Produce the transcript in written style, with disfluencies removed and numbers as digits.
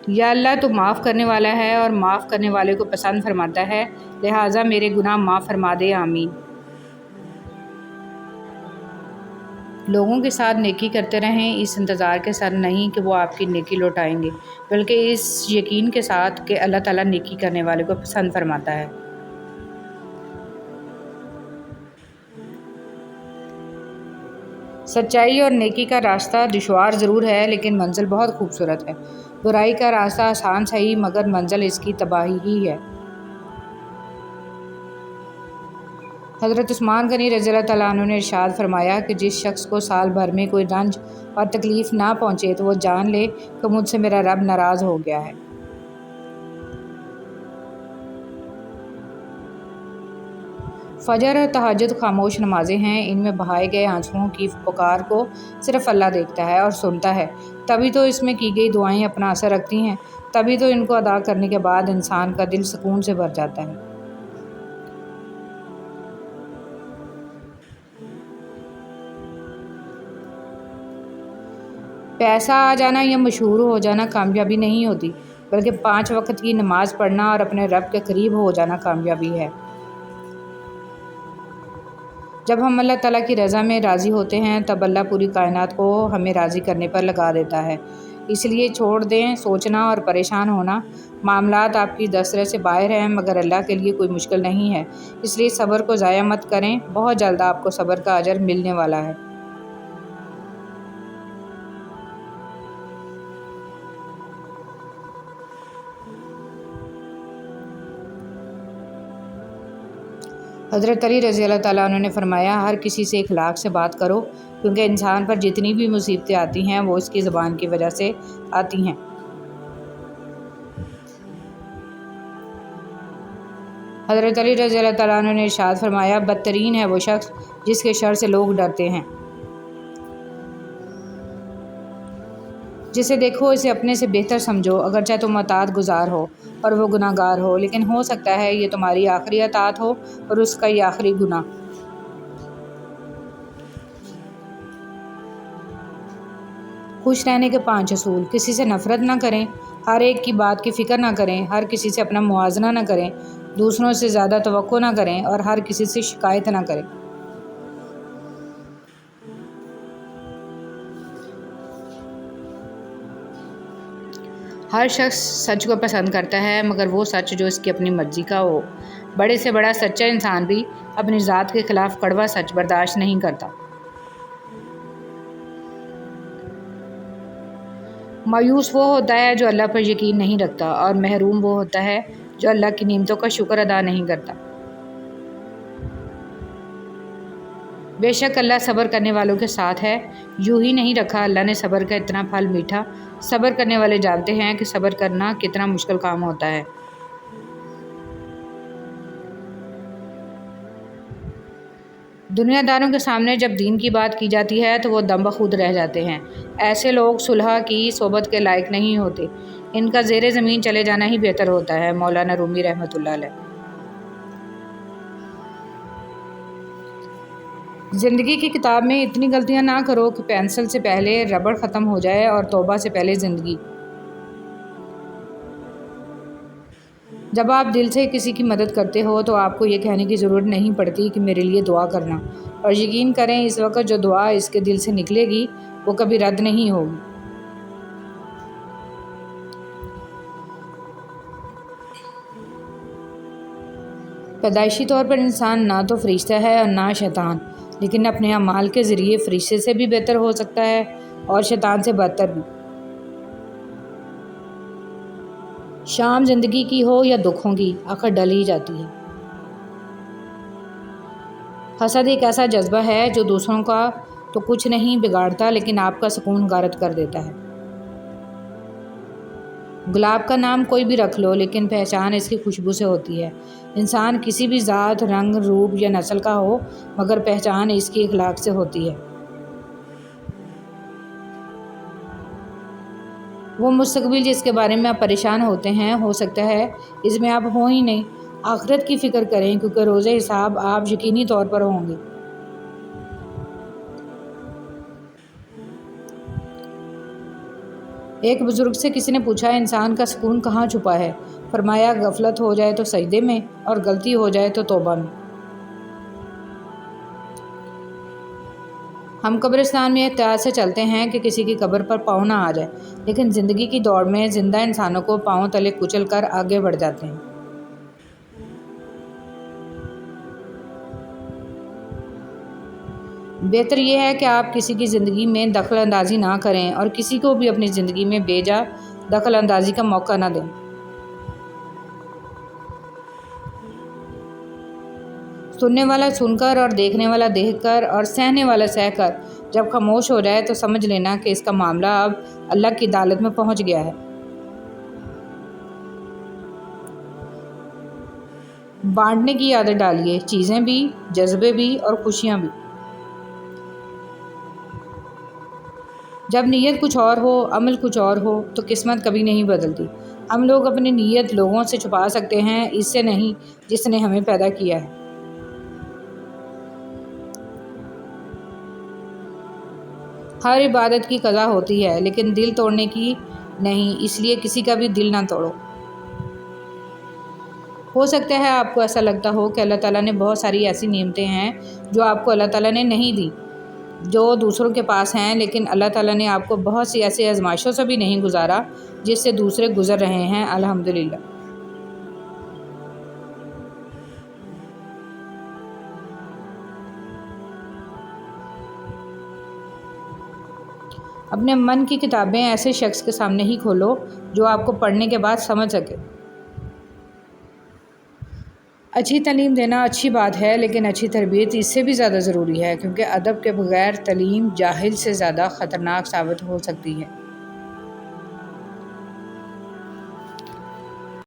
یا اللہ تو معاف کرنے والا ہے اور معاف کرنے والے کو پسند فرماتا ہے، لہٰذا میرے گناہ معاف فرما دے، آمین۔ لوگوں کے ساتھ نیکی کرتے رہیں، اس انتظار کے ساتھ نہیں کہ وہ آپ کی نیکی لوٹائیں گے، بلکہ اس یقین کے ساتھ کہ اللہ تعالیٰ نیکی کرنے والے کو پسند فرماتا ہے۔ سچائی اور نیکی کا راستہ دشوار ضرور ہے، لیکن منزل بہت خوبصورت ہے۔ برائی کا راستہ آسان صحیح، مگر منزل اس کی تباہی ہی ہے۔ حضرت عثمان غنی رضی اللہ تعالیٰ عنہ نے ارشاد فرمایا کہ جس شخص کو سال بھر میں کوئی رنج اور تکلیف نہ پہنچے تو وہ جان لے کہ مجھ سے میرا رب ناراض ہو گیا ہے۔ فجر اور تہجد خاموش نمازیں ہیں، ان میں بہائے گئے آنسوؤں کی پکار کو صرف اللہ دیکھتا ہے اور سنتا ہے، تبھی تو اس میں کی گئی دعائیں اپنا اثر رکھتی ہیں، تبھی تو ان کو ادا کرنے کے بعد انسان کا دل سکون سے بھر جاتا ہے۔ پیسہ آ جانا یا مشہور ہو جانا کامیابی نہیں ہوتی، بلکہ 5 وقت کی نماز پڑھنا اور اپنے رب کے قریب ہو جانا کامیابی ہے۔ جب ہم اللہ تعالیٰ کی رضا میں راضی ہوتے ہیں تب اللہ پوری کائنات کو ہمیں راضی کرنے پر لگا دیتا ہے۔ اس لیے چھوڑ دیں سوچنا اور پریشان ہونا، معاملات آپ کی دسترس سے باہر ہیں، مگر اللہ کے لیے کوئی مشکل نہیں ہے، اس لیے صبر کو ضائع مت کریں، بہت جلد آپ کو صبر کا اجر ملنے والا ہے۔ حضرت علی رضی اللہ تعالیٰ عنہ نے فرمایا، ہر کسی سے اخلاق سے بات کرو، کیونکہ انسان پر جتنی بھی مصیبتیں آتی ہیں وہ اس کی زبان کی وجہ سے آتی ہیں۔ حضرت علی رضی اللہ تعالیٰ عنہ نے ارشاد فرمایا، بدترین ہے وہ شخص جس کے شر سے لوگ ڈرتے ہیں۔ جسے دیکھو اسے اپنے سے بہتر سمجھو، اگرچہ تم اطاعت گزار ہو اور وہ گناہ گار ہو، لیکن ہو سکتا ہے یہ تمہاری آخری اطاعت ہو اور اس کا یہ آخری گناہ۔ خوش رہنے کے 5 اصول: کسی سے نفرت نہ کریں، ہر ایک کی بات کی فکر نہ کریں، ہر کسی سے اپنا موازنہ نہ کریں، دوسروں سے زیادہ توقع نہ کریں اور ہر کسی سے شکایت نہ کریں۔ ہر شخص سچ کو پسند کرتا ہے، مگر وہ سچ جو اس کی اپنی مرضی کا ہو۔ بڑے سے بڑا سچا انسان بھی اپنی ذات کے خلاف کڑوا سچ برداشت نہیں کرتا۔ مایوس وہ ہوتا ہے جو اللہ پر یقین نہیں رکھتا، اور محروم وہ ہوتا ہے جو اللہ کی نعمتوں کا شکر ادا نہیں کرتا۔ بے شک اللہ صبر کرنے والوں کے ساتھ ہے، یوں ہی نہیں رکھا اللہ نے صبر کا اتنا پھل میٹھا۔ صبر کرنے والے جانتے ہیں کہ صبر کرنا کتنا مشکل کام ہوتا ہے۔ دنیا داروں کے سامنے جب دین کی بات کی جاتی ہے تو وہ دم بخود رہ جاتے ہیں۔ ایسے لوگ صلح کی صحبت کے لائق نہیں ہوتے، ان کا زیر زمین چلے جانا ہی بہتر ہوتا ہے۔ مولانا رومی رحمۃ اللہ علیہ۔ زندگی کی کتاب میں اتنی غلطیاں نہ کرو کہ پینسل سے پہلے ربڑ ختم ہو جائے اور توبہ سے پہلے زندگی۔ جب آپ دل سے کسی کی مدد کرتے ہو تو آپ کو یہ کہنے کی ضرورت نہیں پڑتی کہ میرے لیے دعا کرنا، اور یقین کریں اس وقت جو دعا اس کے دل سے نکلے گی وہ کبھی رد نہیں ہوگی۔ پیدائشی طور پر انسان نہ تو فرشتہ ہے اور نہ شیطان، لیکن اپنے اعمال کے ذریعے فرشتے سے بھی بہتر ہو سکتا ہے اور شیطان سے بدتر بھی۔ شام زندگی کی ہو یا دکھوں کی، آخر ڈل ہی جاتی ہے۔ حسد ایک ایسا جذبہ ہے جو دوسروں کا تو کچھ نہیں بگاڑتا لیکن آپ کا سکون غارت کر دیتا ہے۔ گلاب کا نام کوئی بھی رکھ لو لیکن پہچان اس کی خوشبو سے ہوتی ہے۔ انسان کسی بھی ذات، رنگ، روپ یا نسل کا ہو، مگر پہچان اس کی اخلاق سے ہوتی ہے۔ وہ مستقبل جس کے بارے میں آپ پریشان ہوتے ہیں، ہو سکتا ہے اس میں آپ ہوں ہی نہیں۔ آخرت کی فکر کریں کیونکہ روز حساب آپ یقینی طور پر ہوں گے۔ ایک بزرگ سے کسی نے پوچھا انسان کا سکون کہاں چھپا ہے؟ فرمایا غفلت ہو جائے تو سجدے میں اور غلطی ہو جائے تو توبہ میں۔ ہم قبرستان میں احتیاط سے چلتے ہیں کہ کسی کی قبر پر پاؤں نہ آ جائے، لیکن زندگی کی دوڑ میں زندہ انسانوں کو پاؤں تلے کچل کر آگے بڑھ جاتے ہیں۔ بہتر یہ ہے کہ آپ کسی کی زندگی میں دخل اندازی نہ کریں اور کسی کو بھی اپنی زندگی میں بے جا دخل اندازی کا موقع نہ دیں۔ سننے والا سن کر اور دیکھنے والا دیکھ کر اور سہنے والا سہ کر جب خاموش ہو جائے تو سمجھ لینا کہ اس کا معاملہ اب اللہ کی عدالت میں پہنچ گیا ہے۔ بانٹنے کی عادت ڈالیے، چیزیں بھی، جذبے بھی اور خوشیاں بھی۔ جب نیت کچھ اور ہو، عمل کچھ اور ہو تو قسمت کبھی نہیں بدلتی۔ ہم لوگ اپنی نیت لوگوں سے چھپا سکتے ہیں، اس سے نہیں جس نے ہمیں پیدا کیا ہے۔ ہر عبادت کی قضا ہوتی ہے لیکن دل توڑنے کی نہیں، اس لیے کسی کا بھی دل نہ توڑو۔ ہو سکتا ہے آپ کو ایسا لگتا ہو کہ اللہ تعالیٰ نے بہت ساری ایسی نعمتیں ہیں جو آپ کو اللہ تعالیٰ نے نہیں دی، جو دوسروں کے پاس ہیں، لیکن اللہ تعالیٰ نے آپ کو بہت سی ایسی آزمائشوں سے بھی نہیں گزارا جس سے دوسرے گزر رہے ہیں، الحمدللہ۔ اپنے من کی کتابیں ایسے شخص کے سامنے ہی کھولو جو آپ کو پڑھنے کے بعد سمجھ سکے۔ اچھی تعلیم دینا اچھی بات ہے، لیکن اچھی تربیت اس سے بھی زیادہ ضروری ہے، کیونکہ ادب کے بغیر تعلیم جاہل سے زیادہ خطرناک ثابت ہو سکتی ہے۔